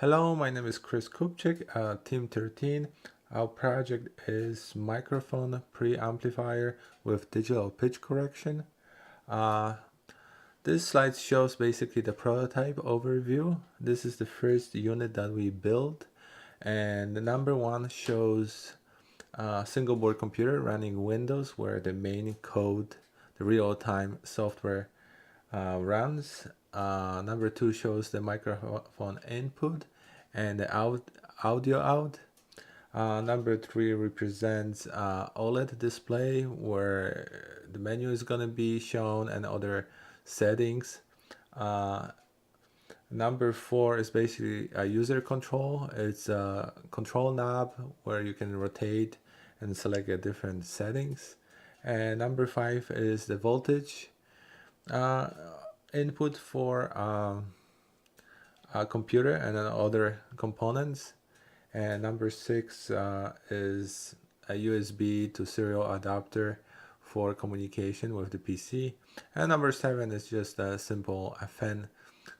Hello, my name is Chris Kupchik, Team13. Our project is microphone preamplifier with digital pitch correction. This slide shows basically the prototype overview. This is the first unit that we built, and the number one shows a single board computer running Windows where the main code, the real-time software runs. Number two shows the microphone input and the audio out. Number three represents OLED display where the menu is going to be shown and other settings. Number four is basically a user control. It's a control knob where you can rotate and select a different settings. And number five is the voltage input for a computer and then other components. And number six is a USB to serial adapter for communication with the PC. And number seven is just a simple fan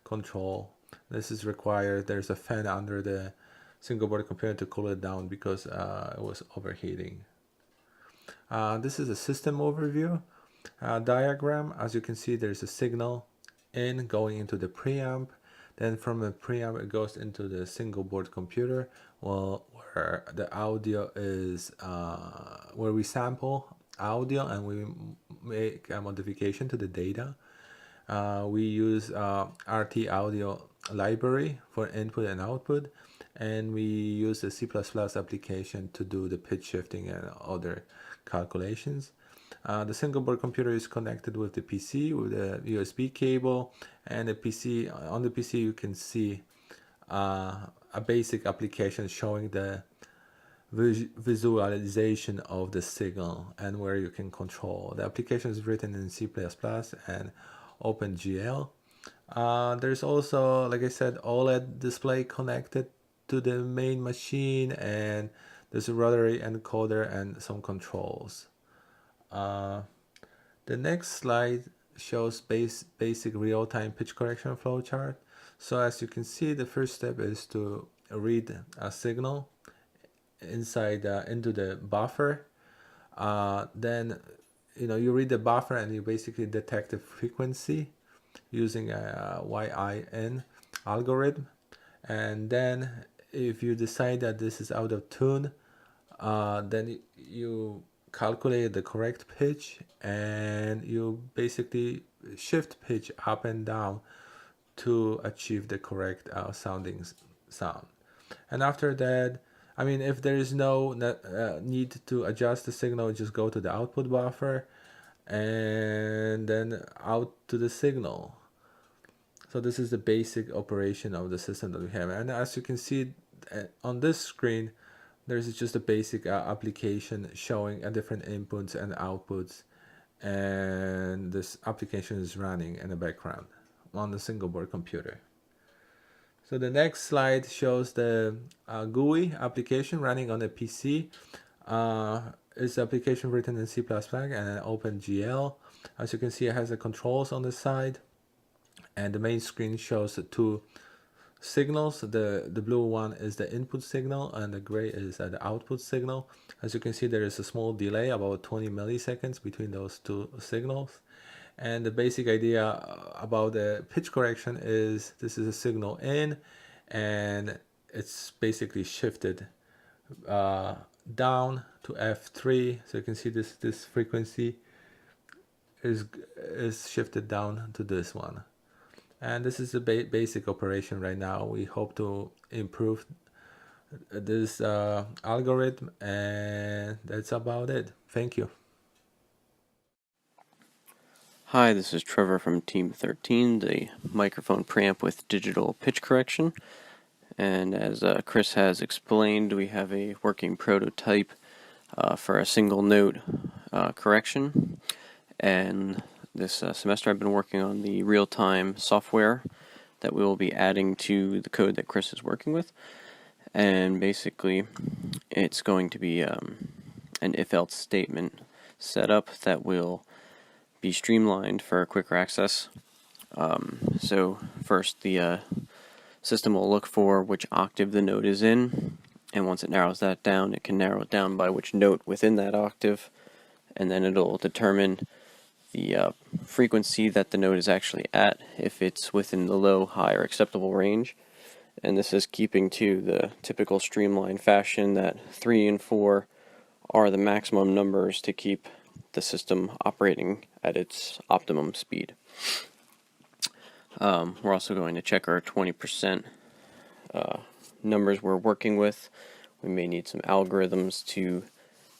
control. This is required. There's a fan under the single board computer to cool it down because it was overheating. This is a system overview diagram. As you can see, there's a signal in going into the preamp. Then from the preamp it goes into the single board computer, where the audio is where we sample audio and we make a modification to the data. We use RT audio library for input and output, and we use the C++ application to do the pitch shifting and other calculations. The single board computer is connected with the PC with a USB cable, and the PC, on the PC you can see a basic application showing the visualization of the signal and where you can control. The application is written in C++ and OpenGL. There's also, like I said, OLED display connected to the main machine, and there's a rotary encoder and some controls. The next slide shows basic real-time pitch correction flowchart. So as you can see, the first step is to read a signal inside into the buffer. Then you read the buffer and you basically detect the frequency using a YIN algorithm. And then if you decide that this is out of tune, then you calculate the correct pitch and you basically shift pitch up and down to achieve the correct sounding sound. And after that, I mean, if there is no need to adjust the signal, just go to the output buffer and then out to the signal. So this is the basic operation of the system that we have. And as you can see on this screen, there's just a basic application showing different inputs and outputs, and this application is running in the background on the single board computer. So the next slide shows the GUI application running on the PC. It's an application written in C++ and OpenGL. As you can see, it has the controls on the side, and the main screen shows the two signals. The blue one is the input signal and the gray is the output signal. As you can see, there is a small delay, about 20 milliseconds between those two signals. And the basic idea about the pitch correction is this is a signal in, and it's basically shifted down to F3. So you can see this frequency is shifted down to this one. And this is the basic operation right now. We hope to improve this algorithm, and that's about it. Thank you. Hi, this is Trevor from Team13, the microphone preamp with digital pitch correction. And as Chris has explained, we have a working prototype for a single note correction. And this semester I've been working on the real-time software that we will be adding to the code that Chris is working with. And basically, it's going to be an if-else statement setup that will be streamlined for quicker access. So first, the system will look for which octave the note is in, and once it narrows that down, it can narrow it down by which note within that octave, and then it'll determine the frequency that the note is actually at, if it's within the low, high, or acceptable range. And this is keeping to the typical streamlined fashion that 3 and 4 are the maximum numbers to keep the system operating at its optimum speed. We're also going to check our 20% numbers we're working with. We may need some algorithms to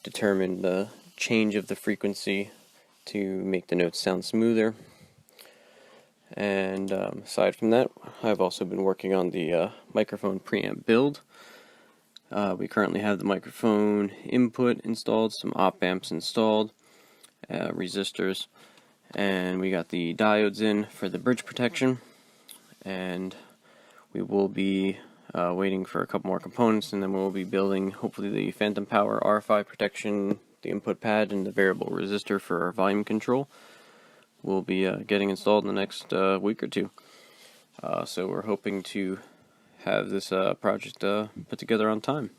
determine the change of the frequency to make the notes sound smoother. And aside from that, I've also been working on the microphone preamp build. We currently have the microphone input installed, some op amps installed, resistors, and we got the diodes in for the bridge protection. And we will be waiting for a couple more components, and then we'll be building hopefully the phantom power RFI protection, the input pad, and the variable resistor for our volume control. Will be getting installed in the next week or two. So we're hoping to have this project put together on time.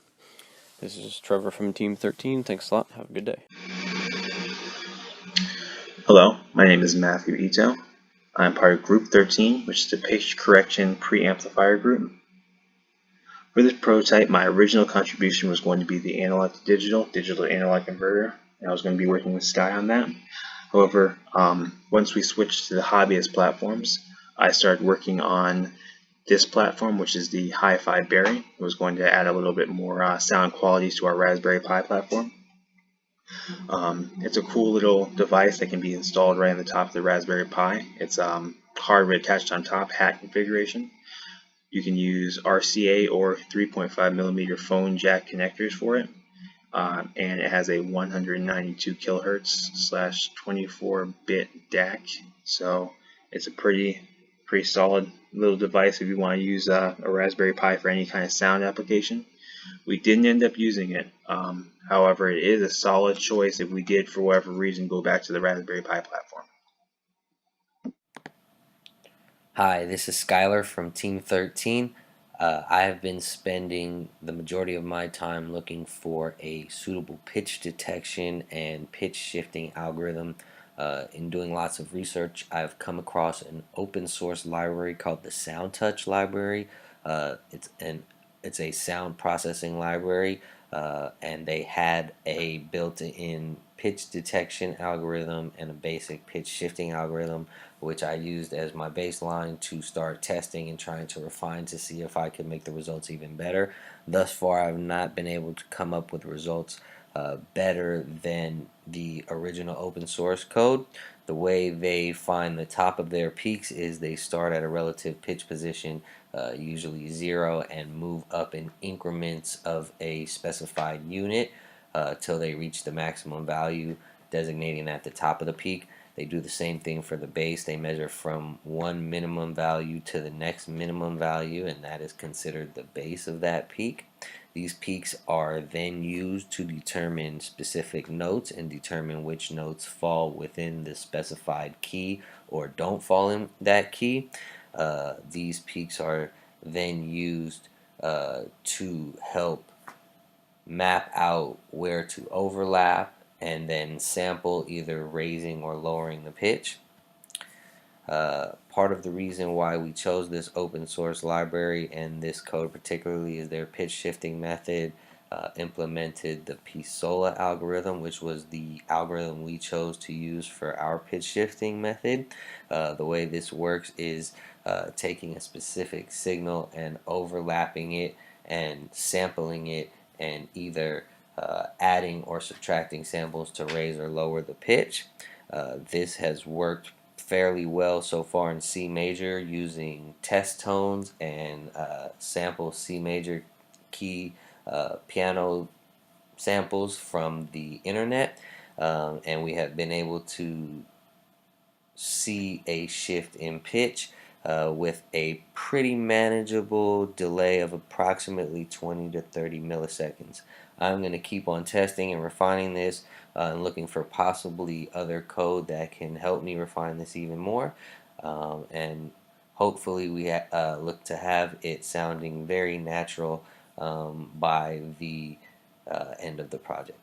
This is Trevor from Team 13. Thanks a lot. Have a good day. Hello, my name is Matthew Ito. I'm part of Group 13, which is the pitch correction preamplifier group. For this prototype, my original contribution was going to be the analog to digital, digital to analog converter, and I was going to be working with Sky on that. However, once we switched to the hobbyist platforms, I started working on this platform, which is the Hi-Fi Berry. It was going to add a little bit more sound qualities to our Raspberry Pi platform. It's a cool little device that can be installed right on the top of the Raspberry Pi. It's hardware attached on top, hat configuration. You can use RCA or 3.5mm phone jack connectors for it. And it has a 192 kilohertz / 24-bit DAC, so it's a pretty solid little device if you want to use a Raspberry Pi for any kind of sound application. We didn't end up using it. However, it is a solid choice if we did, for whatever reason, go back to the Raspberry Pi platform. Hi, this is Skylar from Team 13. I have been spending the majority of my time looking for a suitable pitch detection and pitch shifting algorithm. In doing lots of research, I've come across an open source library called the SoundTouch library. It's a sound processing library, and they had a built-in pitch detection algorithm and a basic pitch shifting algorithm, which I used as my baseline to start testing and trying to refine to see if I could make the results even better. Thus far, I've not been able to come up with results better than the original open source code. The way they find the top of their peaks is they start at a relative pitch position, usually 0, and move up in increments of a specified unit till they reach the maximum value, designating at the top of the peak. They do the same thing for the base. They measure from one minimum value to the next minimum value, and that is considered the base of that peak. These peaks are then used to determine specific notes and determine which notes fall within the specified key or don't fall in that key. These peaks are then used to help map out where to overlap and then sample, either raising or lowering the pitch. Part of the reason why we chose this open source library and this code particularly is their pitch shifting method implemented the PSOLA algorithm, which was the algorithm we chose to use for our pitch shifting method. The way this works is taking a specific signal and overlapping it and sampling it, and either adding or subtracting samples to raise or lower the pitch. This has worked fairly well so far in C major using test tones and sample C major key piano samples from the internet, and we have been able to see a shift in pitch with a pretty manageable delay of approximately 20 to 30 milliseconds. I'm going to keep on testing and refining this and looking for possibly other code that can help me refine this even more. And hopefully we look to have it sounding very natural by the end of the project.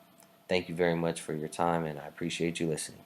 Thank you very much for your time, and I appreciate you listening.